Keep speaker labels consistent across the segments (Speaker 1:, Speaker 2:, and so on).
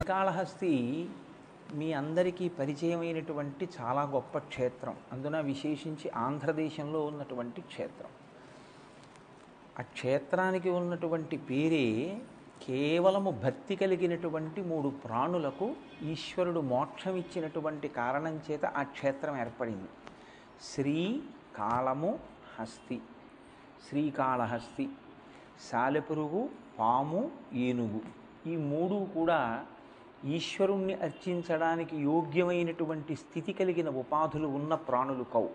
Speaker 1: శ్రీకాళహస్తి మీ అందరికీ పరిచయమైనటువంటి చాలా గొప్ప క్షేత్రం. అందున విశేషించి ఆంధ్రదేశంలో ఉన్నటువంటి క్షేత్రం. ఆ క్షేత్రానికి ఉన్నటువంటి పేరే కేవలము భక్తి కలిగినటువంటి 3 ప్రాణులకు ఈశ్వరుడు మోక్షం ఇచ్చినటువంటి కారణం చేత ఆ క్షేత్రం ఏర్పడింది. శ్రీకాళము హస్తి, శ్రీకాళహస్తి, సాలెపురుగు, పాము, ఏనుగు, ఈ 3 కూడా ఈశ్వరుణ్ణి అర్చించడానికి యోగ్యమైనటువంటి స్థితి కలిగిన ఉపాధులు ఉన్న ప్రాణులు కవు.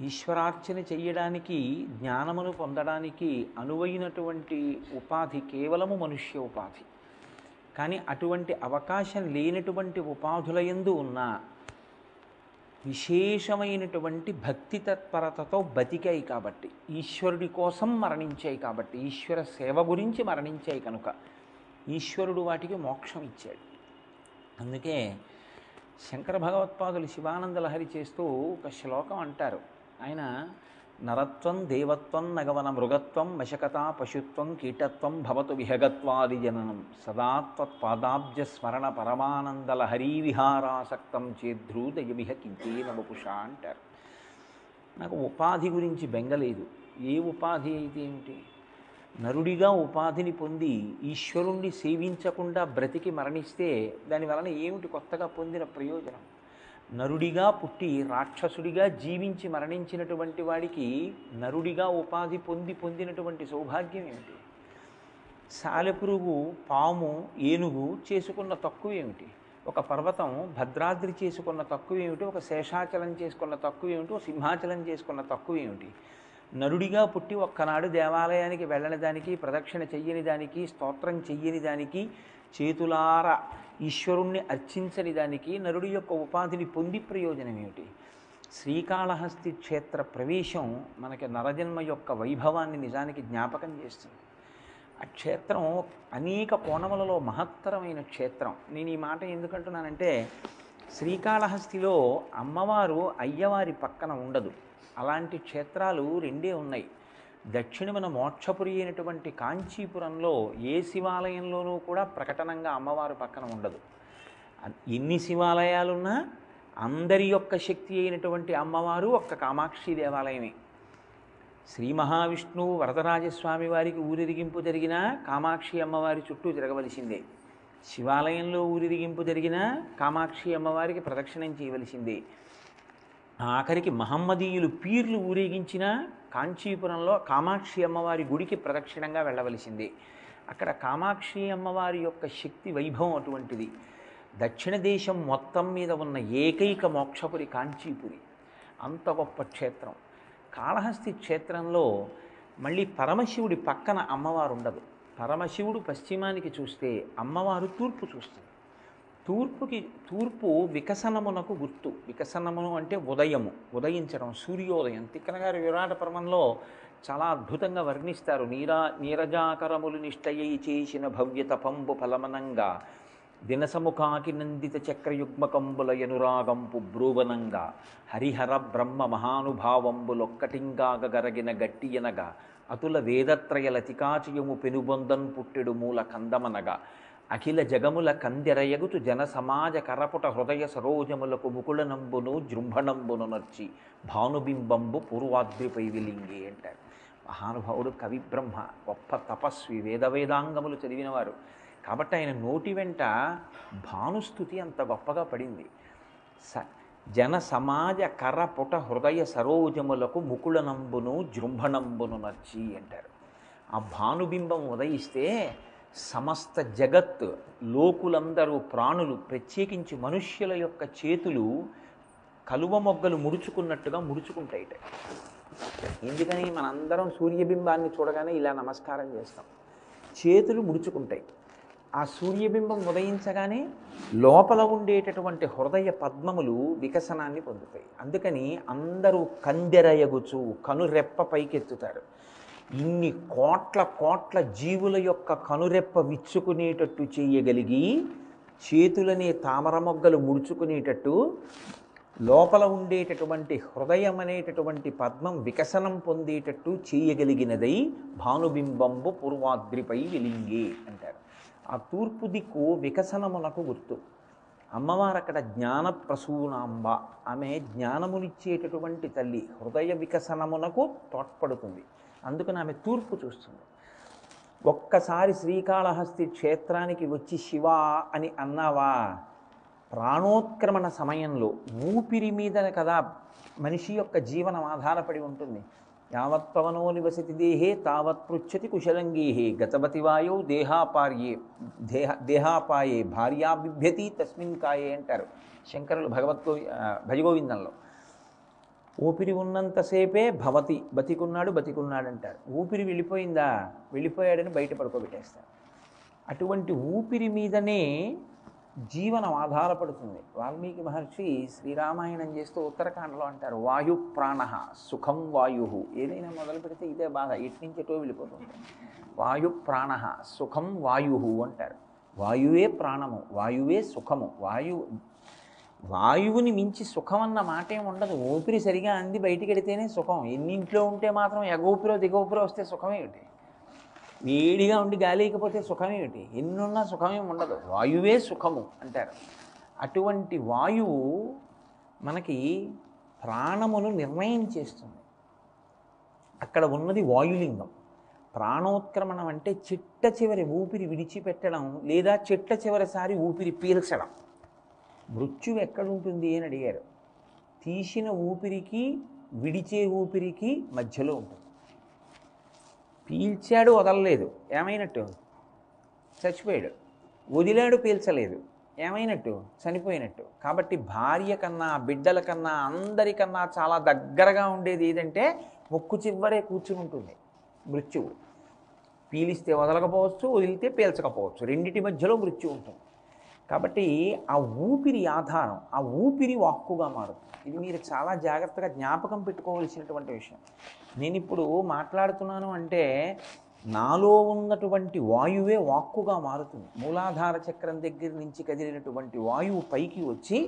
Speaker 1: ఈశ్వరార్చన చెయ్యడానికి, జ్ఞానమును పొందడానికి అనువైనటువంటి ఉపాధి కేవలము మనుష్య ఉపాధి. కానీ అటువంటి అవకాశం లేనటువంటి ఉపాధుల యందు ఉన్న విశేషమైనటువంటి భక్తి తత్పరతతో బతికాయి కాబట్టి, ఈశ్వరుడి కోసం మరణించాయి కాబట్టి, ఈశ్వర సేవ గురించి మరణించాయి కనుక ఈశ్వరుడు వాటికి మోక్షం ఇచ్చాడు. అందుకే శంకర భగవత్పాదులు శివానంద లహరి చేస్తూ ఒక శ్లోకం అంటారు. ఆయన నరత్వం దేవత్వం నగవన మృగత్వం మశకత పశుత్వం కీటత్వం భవతు విహగత్వాది జననం సదాత్వత్పాదాబ్జ స్మరణ పరమానంద లహరీ విహారాసక్తం చేద్రూదయమిహ కించేన వపుష అంటారు. నాకు ఉపాధి గురించి బెంగలేదు. ఏ ఉపాధి అయితే ఏమిటి? నరుడిగా ఉపాధిని పొంది ఈశ్వరుణ్ణి సేవించకుండా బ్రతికి మరణిస్తే దానివలన ఏమిటి కొత్తగా పొందిన ప్రయోజనం? నరుడిగా పుట్టి రాక్షసుడిగా జీవించి మరణించినటువంటి వాడికి నరుడిగా ఉపాధి పొందినటువంటి సౌభాగ్యం ఏమిటి? సాలెపురుగు, పాము, ఏనుగు చేసుకున్న తక్కువ ఏమిటి? ఒక పర్వతం భద్రాద్రి చేసుకున్న తక్కువ ఏమిటి? ఒక శేషాచలం చేసుకున్న తక్కువ ఏమిటి? ఒక సింహాచలం చేసుకున్న తక్కువ ఏమిటి? నరుడిగా పుట్టి ఒక్కనాడు దేవాలయానికి వెళ్ళని దానికి, ప్రదక్షిణ చెయ్యని దానికి, స్తోత్రం చెయ్యని దానికి, చేతులార ఈశ్వరుణ్ణి అర్చించని దానికి నరుడి యొక్క ఉపాధిని పొంది ప్రయోజనం ఏమిటి? శ్రీకాళహస్తి క్షేత్ర ప్రవేశం మనకి నరజన్మ యొక్క వైభవాన్ని నిజానికి జ్ఞాపకం చేస్తుంది. ఆ క్షేత్రం అనేక కోణములలో మహత్తరమైన క్షేత్రం. నేను ఈ మాట ఎందుకంటున్నానంటే, శ్రీకాళహస్తిలో అమ్మవారు అయ్యవారి పక్కన ఉండదు. అలాంటి క్షేత్రాలు 2 ఉన్నాయి. దక్షిణమున మోక్షపురి అయినటువంటి కాంచీపురంలో ఏ శివాలయంలోనూ కూడా ప్రకటనంగా అమ్మవారు పక్కన ఉండదు. ఎన్ని శివాలయాలున్నా అందరి యొక్క శక్తి అయినటువంటి అమ్మవారు ఒక్క కామాక్షి దేవాలయమే. శ్రీ మహావిష్ణువు వరదరాజస్వామి వారికి ఊరిరిగింపు జరిగినా కామాక్షి అమ్మవారి చుట్టూ తిరగవలసిందే. శివాలయంలో ఊరిరిగింపు జరిగినా కామాక్షి అమ్మవారికి ప్రదక్షిణం చేయవలసిందే. ఆఖరికి మహమ్మదీయులు పీర్లు ఊరేగించిన కాంచీపురంలో కామాక్షి అమ్మవారి గుడికి ప్రదక్షిణంగా వెళ్ళవలసిందే. అక్కడ కామాక్షి అమ్మవారి యొక్క శక్తి వైభవం అటువంటిది. దక్షిణ దేశం మొత్తం మీద ఉన్న ఏకైక మోక్షపురి కాంచీపురి. అంత గొప్ప క్షేత్రం. కాళహస్తి క్షేత్రంలో మళ్ళీ పరమశివుడి పక్కన అమ్మవారు ఉండదు. పరమశివుడు పశ్చిమానికి చూస్తే అమ్మవారు తూర్పు చూస్తుంది. తూర్పు వికసనమునకు గుర్తు. వికసనమును అంటే ఉదయము, ఉదయించడం, సూర్యోదయం. తిక్కన గారి విరాట పర్వంలో చాలా అద్భుతంగా వర్ణిస్తారు. నీరజాకరములు నిష్టయ్యి చేసిన భవ్యత పంబు ఫలమనంగా దినసముఖాకి నందిత చక్రయుగ్మకంబుల యనురాగంపు బ్రూవనంగా హరిహర బ్రహ్మ మహానుభావంబులొక్కటింగాగ గరగిన గట్టియనగా అతుల వేదత్రయల తికాచయము పెనుబొందన్ పుట్టెడు మూల కందమనగా అఖిల జగముల కందెరయగుతు జన సమాజ కరపుట హృదయ సరోజములకు ముకుళనంబును జృంభణంబును నర్చి భానుబింబంబు పూర్వాద్రిపై విలింగి అంటారు. మహానుభావుడు కవిబ్రహ్మ, గొప్ప తపస్వి, వేదాంగములు చదివినవారు. కాబట్టి ఆయన నోటి వెంట భానుస్థుతి అంత గొప్పగా పడింది. జన సమాజ కరపుట హృదయ సరోజములకు ముకుళనంబును జృంభణంబును నర్చి అంటారు. ఆ భానుబింబం ఉదయిస్తే సమస్త జగత్, లోకులందరూ, ప్రాణులు, ప్రత్యేకించి మనుష్యుల యొక్క చేతులు కలువ మొగ్గలు ముడుచుకున్నట్టుగా ముడుచుకుంటాయిట. ఎందుకని? మనందరం సూర్యబింబాన్ని చూడగానే ఇలా నమస్కారం చేస్తాం. చేతులు ముడుచుకుంటాయి. ఆ సూర్యబింబం ఉదయించగానే లోపల ఉండేటటువంటి హృదయ పద్మములు వికసనాన్ని పొందుతాయి. అందుకని అందరూ కందెరయగుచు కనురెప్ప పైకెత్తుతారు. ఇన్ని కోట్ల జీవుల యొక్క కనురెప్ప విచ్చుకునేటట్టు చేయగలిగి, చేతులనే తామర మొగ్గలు ముడుచుకునేటట్టు లోపల ఉండేటటువంటి హృదయం అనేటటువంటి పద్మం వికసనం పొందేటట్టు చేయగలిగినదై భానుబింబంబు పూర్వాద్రిపై వెలింగే అంటారు. ఆ తూర్పు దిక్కు వికసనమునకు గుర్తు. అమ్మవారు అక్కడ జ్ఞాన ప్రసూనాంబ, ఆమె జ్ఞానమునిచ్చేటటువంటి తల్లి, హృదయ వికసనమునకు తోడ్పడుతుంది. అందుకని ఆమె తూర్పు చూస్తుంది. ఒక్కసారి శ్రీకాళహస్తి క్షేత్రానికి వచ్చి శివ అని అన్నావా, ప్రాణోత్క్రమణ సమయంలో ఊపిరి మీద కదా మనిషి యొక్క జీవనం ఆధారపడి ఉంటుంది. యావత్ పవనో నివసతి దేహే తావత్ పృచ్చతి కుశలంగేహే గతవతి వాయో దేహాపాయే భార్యా బిభ్యతి తస్మిన్ కాయే అంటారు శంకరులు భజగోవిందంలో. ఊపిరి ఉన్నంతసేపే భవతి, బతికున్నాడు అంటారు. ఊపిరి వెళ్ళిపోయిందా, వెళ్ళిపోయాడని బయట పడుకోబెట్టేస్తారు. అటువంటి ఊపిరి మీదనే జీవనం ఆధారపడుతుంది. వాల్మీకి మహర్షి శ్రీరామాయణం చేస్తూ ఉత్తరకాండలో అంటారు, వాయు ప్రాణ సుఖం వాయు. ఏదైనా మొదలు పెడితే ఇదే బాధ, ఎట్నుంచి ఎటో వెళ్ళిపోతుంది. వాయు ప్రాణ సుఖం వాయు అంటారు. వాయువే ప్రాణము, వాయువే సుఖము. వాయువుని మించి సుఖం అన్న మాట ఏమి ఉండదు. ఊపిరి సరిగా అంది బయటికి వెడితేనే సుఖం. ఎన్నింట్లో ఉంటే మాత్రం ఎగూపిరో దిగూపిరో వస్తే సుఖమేమిటి? వేడిగా ఉండి గాలి లేకపోతే సుఖమేమిటి? ఎన్నున్నా సుఖమేమి ఉండదు. వాయువే సుఖము అంటారు. అటువంటి వాయువు మనకి ప్రాణమును నిర్ణయం చేస్తుంది. అక్కడ ఉన్నది వాయులింగం. ప్రాణోత్క్రమణం అంటే చిట్ట చివరి ఊపిరి విడిచిపెట్టడం, లేదా చిట్ట చివరిసారి ఊపిరి పీల్చడం. మృత్యువు ఎక్కడుంటుంది అని అడిగారు. తీసిన ఊపిరికి విడిచే ఊపిరికి మధ్యలో ఉంటుంది. పీల్చాడు, వదలలేదు, ఏమైనట్టు? చచ్చిపోయాడు. వదిలాడు, పీల్చలేదు, ఏమైనట్టు? చనిపోయినట్టు. కాబట్టి భార్య కన్నా, బిడ్డల కన్నా, అందరికన్నా చాలా దగ్గరగా ఉండేది ఏదంటే ముక్కు చివరే కూర్చుని ఉంటుంది మృత్యువు. పీలిస్తే వదలకపోవచ్చు, వదిలితే పీల్చకపోవచ్చు, రెండిటి మధ్యలో మృత్యు ఉంటుంది. కాబట్టి ఆ ఊపిరి ఆధారం, ఆ ఊపిరి వాక్కుగా మారుతుంది. ఇది మీరు చాలా జాగ్రత్తగా జ్ఞాపకం పెట్టుకోవలసినటువంటి విషయం. నేను ఇప్పుడు మాట్లాడుతున్నాను అంటే నాలో ఉన్నటువంటి వాయువే వాక్కుగా మారుతుంది. మూలాధార చక్రం దగ్గర నుంచి కదిలినటువంటి వాయువు పైకి వచ్చి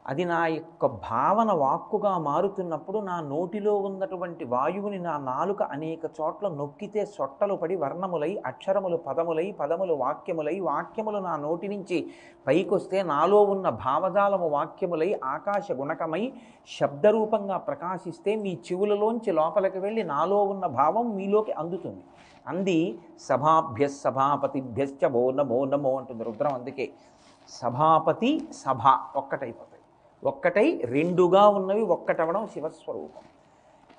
Speaker 1: అది నా యొక్క భావన వాక్కుగా మారుతున్నప్పుడు నా నోటిలో ఉన్నటువంటి వాయువుని నా నాలుక అనేక చోట్ల నొక్కితే సొట్టలు పడి వర్ణములై, అక్షరములు పదములై, పదములు వాక్యములై, వాక్యములు నా నోటి నుంచి పైకొస్తే నాలో ఉన్న భావజాలము వాక్యములై ఆకాశ గుణకమై శబ్దరూపంగా ప్రకాశిస్తే మీ చెవులలోంచి లోపలికి వెళ్ళి నాలో ఉన్న భావం మీలోకి అందుతుంది. అంది సభాపతిభ్యశ్చ భో నమో నమో అంటుంది రుద్రం. అందుకే సభాపతి సభ ఒక్కటైపోతాయి. ఒక్కటై రెండుగా ఉన్నవి ఒక్కటవడం శివస్వరూపం.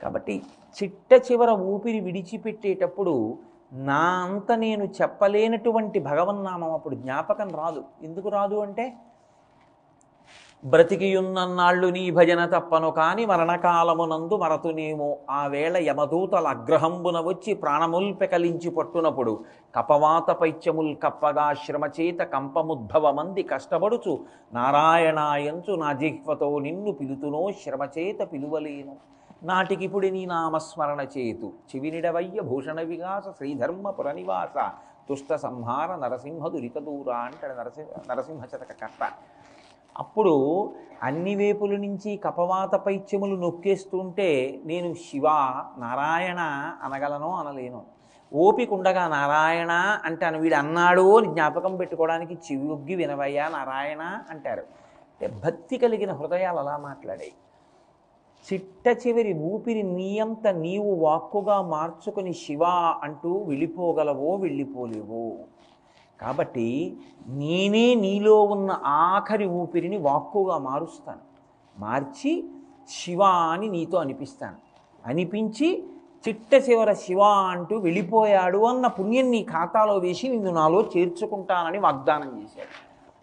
Speaker 1: కాబట్టి చిట్ట చివర ఊపిరి విడిచిపెట్టేటప్పుడు నా అంత నేను చెప్పలేనటువంటి భగవన్నామం అప్పుడు జ్ఞాపకం రాదు. ఎందుకు రాదు అంటే బ్రతికియున్నన్నాళ్ళు నీ భజన తప్పను కాని మరణకాలమునందు మరతునేమో ఆ వేళ యమదూతల అగ్రహంబున వచ్చి ప్రాణముల్ పెకలించి పట్టునప్పుడు కపవాత పైత్యముల్ కప్పగా శ్రమచేత కంపముద్భవమంది కష్టపడుచు నారాయణాయంచు నా జిహ్వతో నిన్ను పిలుతునో శ్రమచేత పిలువలేను నాటికిపుడి నీ నామస్మరణ చేతు చివినిడవయ్య భూషణ వికాస శ్రీధర్మపుర నివాస తుష్ట సంహార నరసింహ దురిత దూర అంటాడు నరసింహ శతక కర్త. అప్పుడు అన్ని వేపుల నుంచి కపవాత పైత్యములు నొక్కేస్తుంటే నేను శివ నారాయణ అనగలను అనలేను. ఓపిక ఉండగా నారాయణ అంటాను. వీడు అన్నాడు అని జ్ఞాపకం పెట్టుకోవడానికి చెవి ఒగ్గి వినవయ్యా నారాయణ అంటారు. అంటే భక్తి కలిగిన హృదయాలు అలా మాట్లాడాయి. చిట్ట చివరి ఊపిరి నీయంత నీవు వాక్కుగా మార్చుకుని శివ అంటూ వెళ్ళిపోగలవో వెళ్ళిపోలేవో. కాబట్టి నేనే నీలో ఉన్న ఆఖరి ఊపిరిని వాక్కుగా మారుస్తాను. మార్చి శివ అని నీతో అనిపిస్తాను. అనిపించి చిట్ట చివర శివ అంటూ వెళ్ళిపోయాడు అన్న పుణ్యం నీ ఖాతాలో వేసి నిన్ను నాలో చేర్చుకుంటానని వాగ్దానం చేశాడు.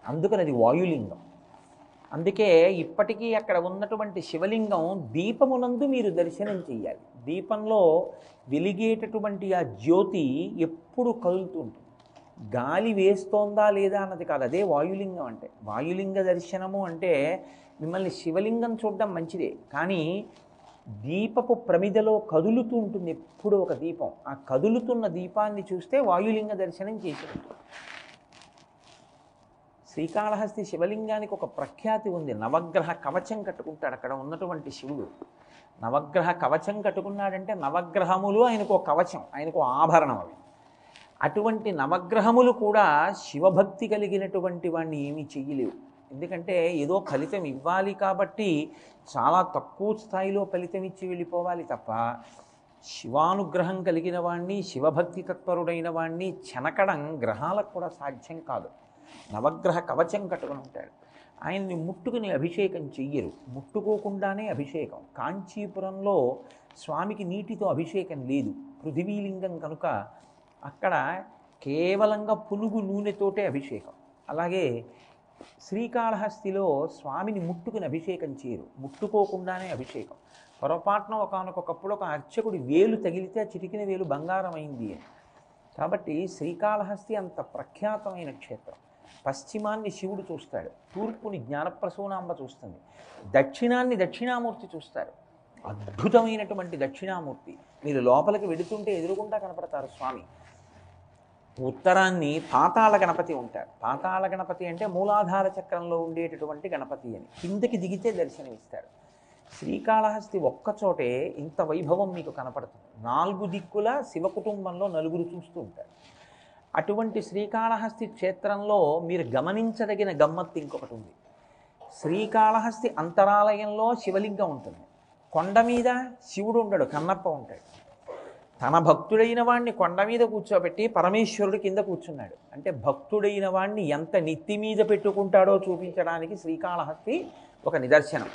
Speaker 1: అందుకని అది వాయులింగం. అందుకే ఇప్పటికీ అక్కడ ఉన్నటువంటి శివలింగం దీపమునందు మీరు దర్శనం చెయ్యాలి. దీపంలో వెలిగేటటువంటి ఆ జ్యోతి ఎప్పుడు కదులుతూ ఉంటుంది. గాలి వేస్తోందా లేదా అన్నది కాదు, అదే వాయులింగం అంటే. వాయులింగ దర్శనము అంటే మిమ్మల్ని శివలింగం చూడడం మంచిదే, కానీ దీపపు ప్రమిదలో కదులుతూ ఉంటుంది ఎప్పుడు ఒక దీపం. ఆ కదులుతున్న దీపాన్ని చూస్తే వాయులింగ దర్శనం చేసినట్టు. శ్రీకాళహస్తి శివలింగానికి ఒక ప్రఖ్యాతి ఉంది. నవగ్రహ కవచం కట్టుకుంటాడు అక్కడ ఉన్నటువంటి శివుడు. నవగ్రహ కవచం కట్టుకున్నాడంటే నవగ్రహములు ఆయనకు ఒక కవచం, ఆయనకు ఆభరణం అవి. అటువంటి నవగ్రహములు కూడా శివభక్తి కలిగినటువంటి వాడిని ఏమీ చెయ్యలేవు. ఎందుకంటే ఏదో ఫలితం ఇవ్వాలి కాబట్టి చాలా తక్కువ స్థాయిలో ఫలితం ఇచ్చి వెళ్ళిపోవాలి తప్ప శివానుగ్రహం కలిగిన వాణ్ణి, శివభక్తి తత్పరుడైన వాణ్ణి చెనకడం గ్రహాలకు కూడా సాధ్యం కాదు. నవగ్రహ కవచం కట్టుకుని ఉంటాడు. ఆయన్ని ముట్టుకుని అభిషేకం చెయ్యరు, ముట్టుకోకుండానే అభిషేకం. కాంచీపురంలో స్వామికి నీటితో అభిషేకం లేదు, పృథివీలింగం కనుక అక్కడ కేవలంగా పునుగు నూనెతోటే అభిషేకం. అలాగే శ్రీకాళహస్తిలో స్వామిని ముట్టుకుని అభిషేకం చేయరు, ముట్టుకోకుండానే అభిషేకం. పొరపాటున ఒకనకొకప్పుడు ఒక అర్చకుడి వేలు తగిలితే చిటికిన వేలు బంగారం అయింది అని. కాబట్టి శ్రీకాళహస్తి అంత ప్రఖ్యాతమైన క్షేత్రం. పశ్చిమాన్ని శివుడు చూస్తాడు, తూర్పుని జ్ఞానప్రసూనాంబ చూస్తుంది, దక్షిణాన్ని దక్షిణామూర్తి చూస్తారు. అద్భుతమైనటువంటి దక్షిణామూర్తి. మీరు లోపలికి వెడుతుంటే ఎదురుగుండా కనపడతారు స్వామి. ఉత్తరాన్ని పాతాళ గణపతి ఉంటారు. పాతాళ గణపతి అంటే మూలాధార చక్రంలో ఉండేటటువంటి గణపతి అని. కిందకి దిగితే దర్శనమిస్తారు. శ్రీకాళహస్తి ఒక్కచోటే ఇంత వైభవం మీకు కనపడుతుంది. 4 దిక్కుల శివ కుటుంబంలో 4 చూస్తూ ఉంటారు. అటువంటి శ్రీకాళహస్తి క్షేత్రంలో మీరు గమనించదగిన గమ్మత్తు ఇంకొకటి ఉంది. శ్రీకాళహస్తి అంతరాలయంలో శివలింగం ఉంటుంది. కొండ మీద శివుడు ఉండడు, కన్నప్ప ఉంటాడు. తన భక్తుడైన వాణ్ణి కొండ మీద కూర్చోబెట్టి పరమేశ్వరుడు కింద కూర్చున్నాడు. అంటే భక్తుడైన వాణ్ణి ఎంత నెత్తి మీద పెట్టుకుంటాడో చూపించడానికి శ్రీకాళహస్తి ఒక నిదర్శనం.